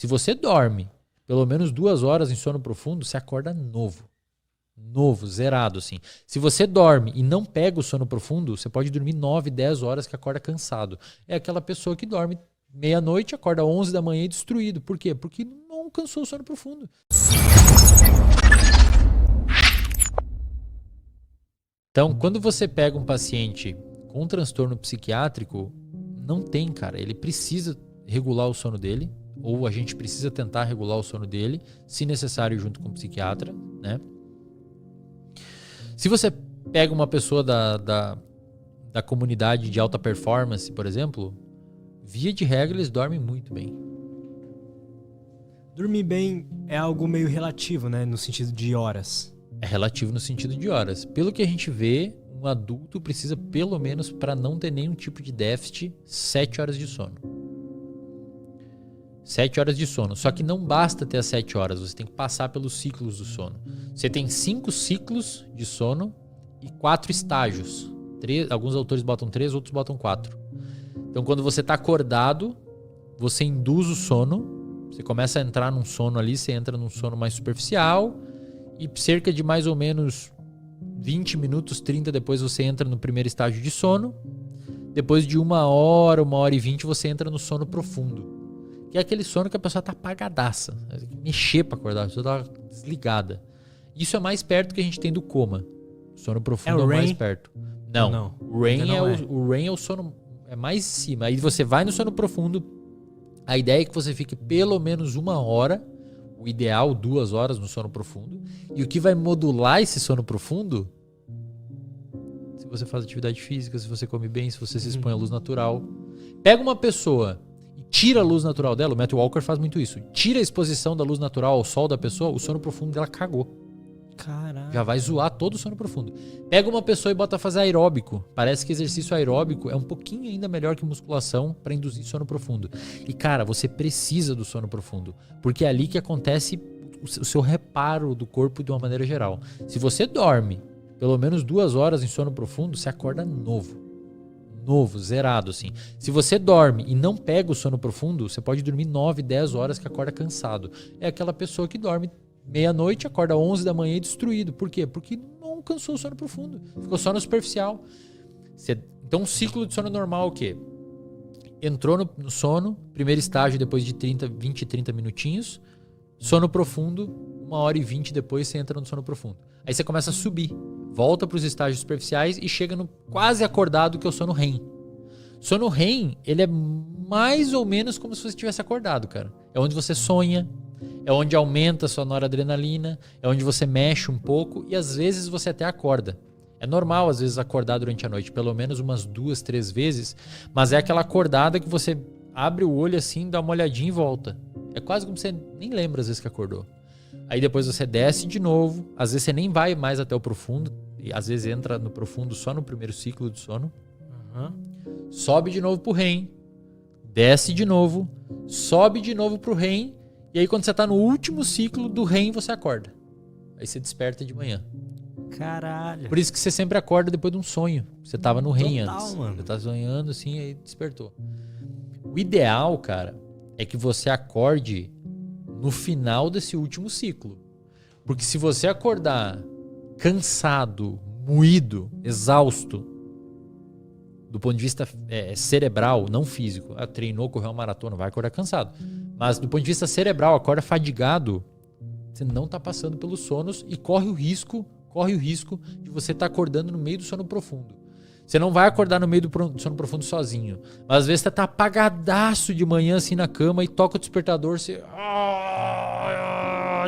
Se você dorme pelo menos 2 horas em sono profundo, você acorda novo. Novo, zerado, assim. Se você dorme e não pega o sono profundo, você pode dormir 9, 10 horas que acorda cansado. É aquela pessoa que dorme meia-noite, acorda 11 da manhã e destruído. Por quê? Porque não alcançou o sono profundo. Então, quando você pega um paciente com transtorno psiquiátrico, não tem, cara. Ele precisa regular o sono dele, ou a gente precisa tentar regular o sono dele, se necessário, junto com o psiquiatra, né? Se você pega uma pessoa da comunidade de alta performance, por exemplo, via de regra eles dormem muito bem. Dormir bem é algo meio relativo, né? No sentido de horas. É relativo no sentido de horas. Pelo que a gente vê, um adulto precisa, pelo menos, para não ter nenhum tipo de déficit, 7 horas de sono. 7 horas de sono. Só que não basta ter as 7 horas, você tem que passar pelos ciclos do sono. Você tem 5 ciclos de sono e 4 estágios. Alguns autores botam 3, outros botam 4. Então, quando você está acordado, você induz o sono, você começa a entrar num sono ali, você entra num sono mais superficial e cerca de mais ou menos 20 minutos, 30 depois você entra no primeiro estágio de sono. Depois de 1 hora, 1h20, você entra no sono profundo. Que é aquele sono que a pessoa tá apagadaça. Tem que mexer pra acordar, a pessoa tá desligada. Isso é mais perto que a gente tem do coma. O sono profundo é o mais perto. Não. O REM é o sono é mais em cima. Aí você vai no sono profundo. A ideia é que você fique pelo menos 1 hora. O ideal, 2 horas no sono profundo. E o que vai modular esse sono profundo, se você faz atividade física, se você come bem, se você se expõe à luz natural. Pega uma pessoa e tira a luz natural dela. O Matthew Walker faz muito isso. Tira a exposição da luz natural ao sol da pessoa, o sono profundo dela cagou. Caralho. Já vai zoar todo o sono profundo. Pega uma pessoa e bota a fazer aeróbico. Parece que exercício aeróbico é um pouquinho ainda melhor que musculação para induzir sono profundo. E, cara, você precisa do sono profundo. Porque é ali que acontece o seu reparo do corpo de uma maneira geral. Se você dorme pelo menos 2 horas em sono profundo, você acorda novo. Novo, zerado, assim. Se você dorme e não pega o sono profundo, você pode dormir 9, 10 horas que acorda cansado. É aquela pessoa que dorme meia-noite, acorda 11 da manhã e destruído. Por quê? Porque não alcançou o sono profundo. Ficou só no superficial. Então, um ciclo de sono normal é o quê? Entrou no sono, primeiro estágio depois de 20, 30 minutinhos. Sono profundo, 1h20 depois você entra no sono profundo. Aí você começa a subir. Volta para os estágios superficiais e chega no quase acordado, que é o sono REM. Sono REM, ele é mais ou menos como se você tivesse acordado, cara. É onde você sonha, é onde aumenta a sua noradrenalina, é onde você mexe um pouco e às vezes você até acorda. É normal às vezes acordar durante a noite, pelo menos umas 2, 3 vezes, mas é aquela acordada que você abre o olho assim, dá uma olhadinha e volta. É quase como você nem lembra às vezes que acordou. Aí depois você desce de novo, às vezes você nem vai mais até o profundo, e às vezes entra no profundo só no primeiro ciclo de sono. Sobe de novo pro REM, desce de novo, sobe de novo pro REM, e aí quando você tá no último ciclo do REM, você acorda. Aí você desperta de manhã. Caralho. Por isso que você sempre acorda depois de um sonho. Você tava no REM antes. Mano. Você tá sonhando assim, aí despertou. O ideal, cara, é que você acorde no final desse último ciclo. Porque se você acordar cansado, moído, exausto, do ponto de vista cerebral, não físico, treinou, correu uma maratona, vai acordar cansado. Mas do ponto de vista cerebral, acorda fadigado, você não tá passando pelos sonos e corre o risco de você estar acordando no meio do sono profundo. Você não vai acordar no meio do sono profundo sozinho. Mas às vezes você tá apagadaço de manhã assim na cama e toca o despertador, você...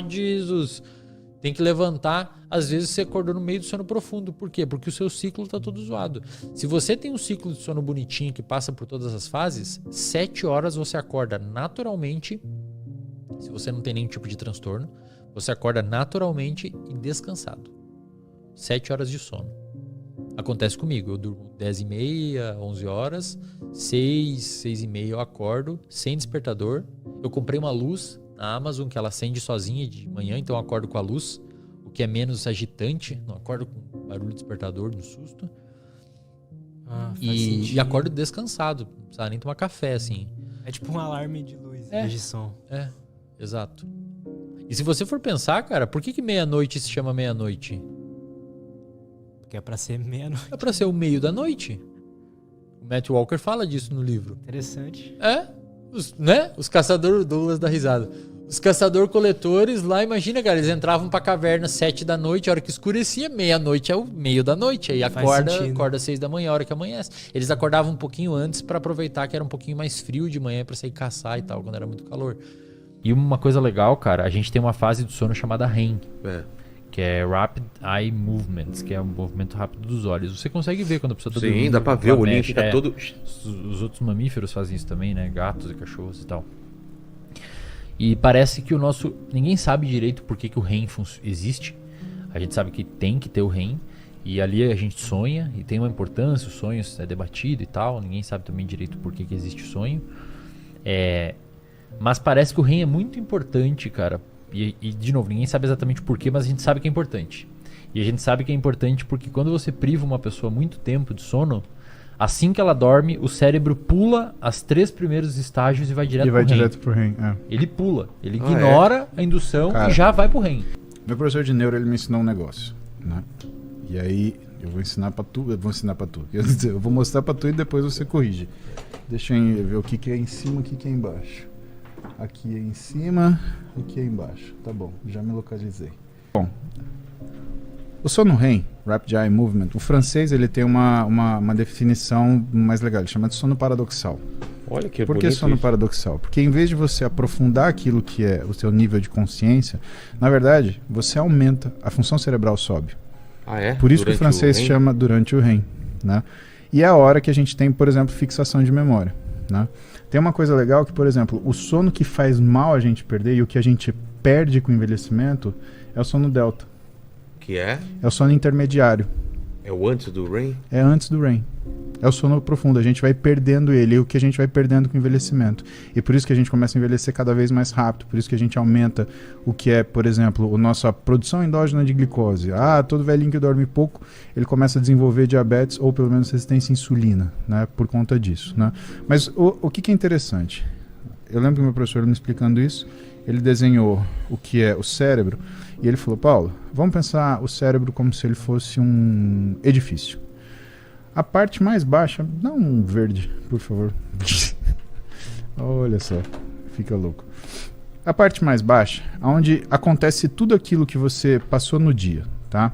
Jesus! Tem que levantar. Às vezes você acordou no meio do sono profundo. Por quê? Porque o seu ciclo tá todo zoado. Se você tem um ciclo de sono bonitinho que passa por todas as fases, 7 horas você acorda naturalmente. Se você não tem nenhum tipo de transtorno, você acorda naturalmente e descansado. 7 horas de sono. Acontece comigo, eu durmo 10h30, 11 horas, 6h30 eu acordo, sem despertador. Eu comprei uma luz na Amazon que ela acende sozinha de manhã, então eu acordo com a luz, o que é menos agitante, não acordo com barulho de despertador, no susto. E acordo descansado, não precisa nem tomar café, assim. É tipo um alarme de luz, de som. Exato. E se você for pensar, cara, por que meia-noite se chama meia-noite? Porque é pra ser meia-noite. É pra ser o meio da noite. O Matt Walker fala disso no livro. Interessante. Os caçadores, Douglas da risada. Os caçador-coletores lá, imagina, cara, eles entravam pra caverna 7 da noite, a hora que escurecia, meia-noite é o meio da noite. Aí acorda 6 da manhã, a hora que amanhece. Eles acordavam um pouquinho antes pra aproveitar que era um pouquinho mais frio de manhã pra sair caçar e tal, quando era muito calor. E uma coisa legal, cara, a gente tem uma fase do sono chamada REM, que é Rapid Eye Movements, que é um movimento rápido dos olhos. Você consegue ver quando a pessoa tá dormindo. Sim, dá pra ver, o olhinho fica todo... Os outros mamíferos fazem isso também, né? Gatos e cachorros e tal. E parece que o nosso... Ninguém sabe direito por que o REM existe. A gente sabe que tem que ter o REM. E ali a gente sonha, e tem uma importância, o sonho é debatido e tal. Ninguém sabe também direito por que existe o sonho. Mas parece que o REM é muito importante, cara. E, de novo, ninguém sabe exatamente por quê, mas a gente sabe que é importante. E a gente sabe que é importante porque quando você priva uma pessoa muito tempo de sono, assim que ela dorme, o cérebro pula os 3 primeiros estágios e vai direto pro REM. Ele pula, ele ignora a indução, cara, e já vai pro REM. Meu professor de neuro, ele me ensinou um negócio, né? E aí eu vou ensinar pra tu, eu vou mostrar pra tu e depois você corrige. Deixa eu ver o que é em cima, o que é embaixo. Aqui é em cima, aqui é embaixo. Tá bom, já me localizei. Bom, o sono REM, Rapid Eye Movement, o francês ele tem uma definição mais legal, ele chama de sono paradoxal. Olha que Por que sono paradoxal? Porque em vez de você aprofundar aquilo que é o seu nível de consciência, na verdade, você aumenta, a função cerebral sobe. Por isso que o francês chama durante o REM, né? E é a hora que a gente tem, por exemplo, fixação de memória, né? Tem uma coisa legal que, por exemplo, o sono que faz mal a gente perder e o que a gente perde com o envelhecimento é o sono delta. Que é? É o sono intermediário. É o antes do REM? É antes do REM. É o sono profundo. A gente vai perdendo ele, o que a gente vai perdendo com o envelhecimento. E por isso que a gente começa a envelhecer cada vez mais rápido. Por isso que a gente aumenta o que é, por exemplo, a nossa produção endógena de glicose. Todo velhinho que dorme pouco, ele começa a desenvolver diabetes ou pelo menos resistência à insulina, né? Por conta disso, né? Mas o que é interessante? Eu lembro que meu professor me explicando isso, ele desenhou o que é o cérebro e ele falou, Paulo, vamos pensar o cérebro como se ele fosse um edifício. A parte mais baixa, dá um verde, por favor. Olha só, fica louco. A parte mais baixa, onde acontece tudo aquilo que você passou no dia, tá?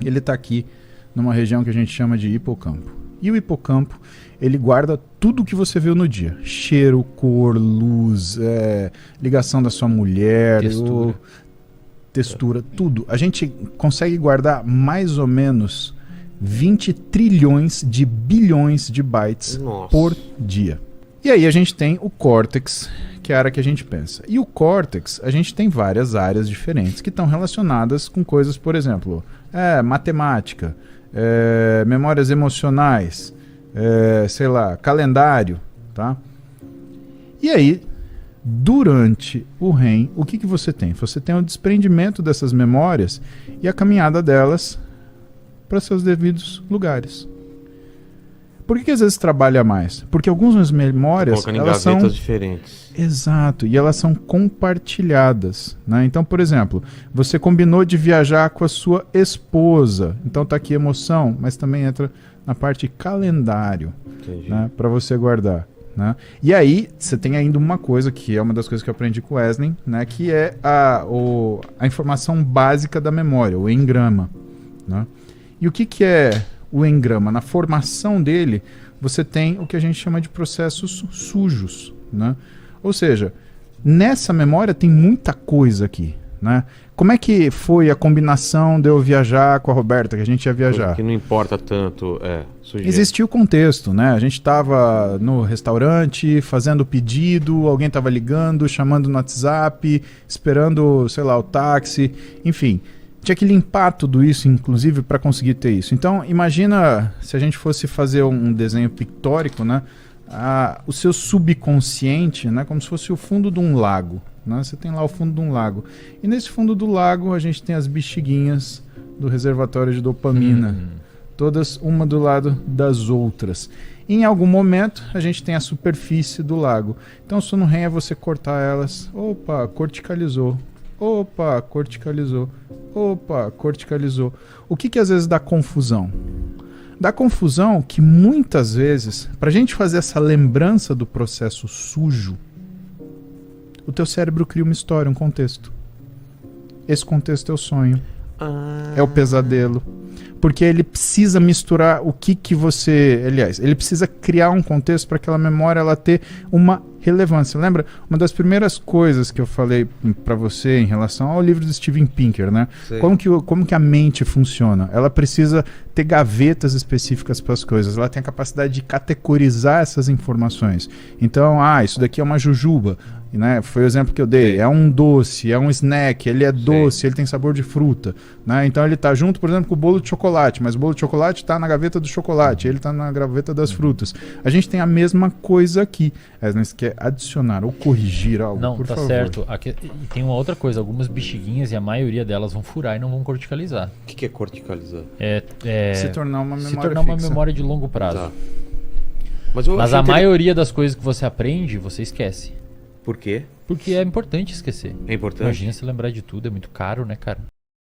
Ele está aqui numa região que a gente chama de hipocampo. E o hipocampo, ele guarda tudo que você viu no dia. Cheiro, cor, luz, ligação da sua mulher, textura, tudo. A gente consegue guardar mais ou menos 20 trilhões de bilhões de bytes por dia. E aí a gente tem o córtex, que é a área que a gente pensa. E o córtex, a gente tem várias áreas diferentes que estão relacionadas com coisas, por exemplo, matemática, memórias emocionais, sei lá, calendário, tá? E aí, durante o REM, o que você tem? Você tem o desprendimento dessas memórias e a caminhada delas para seus devidos lugares. Por que às vezes trabalha mais? Porque algumas memórias elas são diferentes. Exato, e elas são compartilhadas, né? Então, por exemplo, você combinou de viajar com a sua esposa, então tá aqui emoção, mas também entra na parte calendário, né? Para você guardar, né? E aí você tem ainda uma coisa que é uma das coisas que eu aprendi com o Wesley, né? Que é a informação básica da memória, o engrama, né? E o que é o engrama? Na formação dele, você tem o que a gente chama de processos sujos, né? Ou seja, nessa memória tem muita coisa aqui, né? Como é que foi a combinação de eu viajar com a Roberta, que a gente ia viajar? Que não importa tanto, sujeito. Existia o contexto, né? A gente estava no restaurante, fazendo o pedido, alguém estava ligando, chamando no WhatsApp, esperando, sei lá, o táxi, enfim. Tinha que limpar tudo isso, inclusive, para conseguir ter isso. Então, imagina se a gente fosse fazer um desenho pictórico, né? O seu subconsciente, né? Como se fosse o fundo de um lago, né? Você tem lá o fundo de um lago. E nesse fundo do lago, a gente tem as bexiguinhas do reservatório de dopamina. Todas uma do lado das outras. Em algum momento, a gente tem a superfície do lago. Então, o sono REM é você cortar elas. Opa, corticalizou. Opa, corticalizou. Opa, corticalizou. O que às vezes dá confusão? Dá confusão que muitas vezes, para a gente fazer essa lembrança do processo sujo, o teu cérebro cria uma história, um contexto. Esse contexto é o sonho. É o pesadelo. Porque ele precisa misturar o que você... Aliás, ele precisa criar um contexto para aquela memória ela ter uma relevância. Lembra? Uma das primeiras coisas que eu falei para você em relação ao livro do Steven Pinker, né? Como que a mente funciona? Ela precisa ter gavetas específicas para as coisas. Ela tem a capacidade de categorizar essas informações. Então, isso daqui é uma jujuba. Né? Foi o exemplo que eu dei. É um doce, é um snack, ele é doce, ele tem sabor de fruta. Né? Então ele está junto, por exemplo, com o bolo de chocolate, mas o bolo de chocolate está na gaveta do chocolate, ele está na gaveta das frutas. A gente tem a mesma coisa aqui. Você quer adicionar ou corrigir algo? Não, por tá favor. certo. Aqui, e tem uma outra coisa, algumas bexiguinhas e a maioria delas vão furar e não vão corticalizar. O que é corticalizar? Se tornar uma memória se tornar uma fixa. memória de longo prazo. Tá. Mas a maioria das coisas que você aprende, você esquece. Por quê? Porque é importante esquecer. É importante? Imagina se lembrar de tudo, é muito caro, né, cara?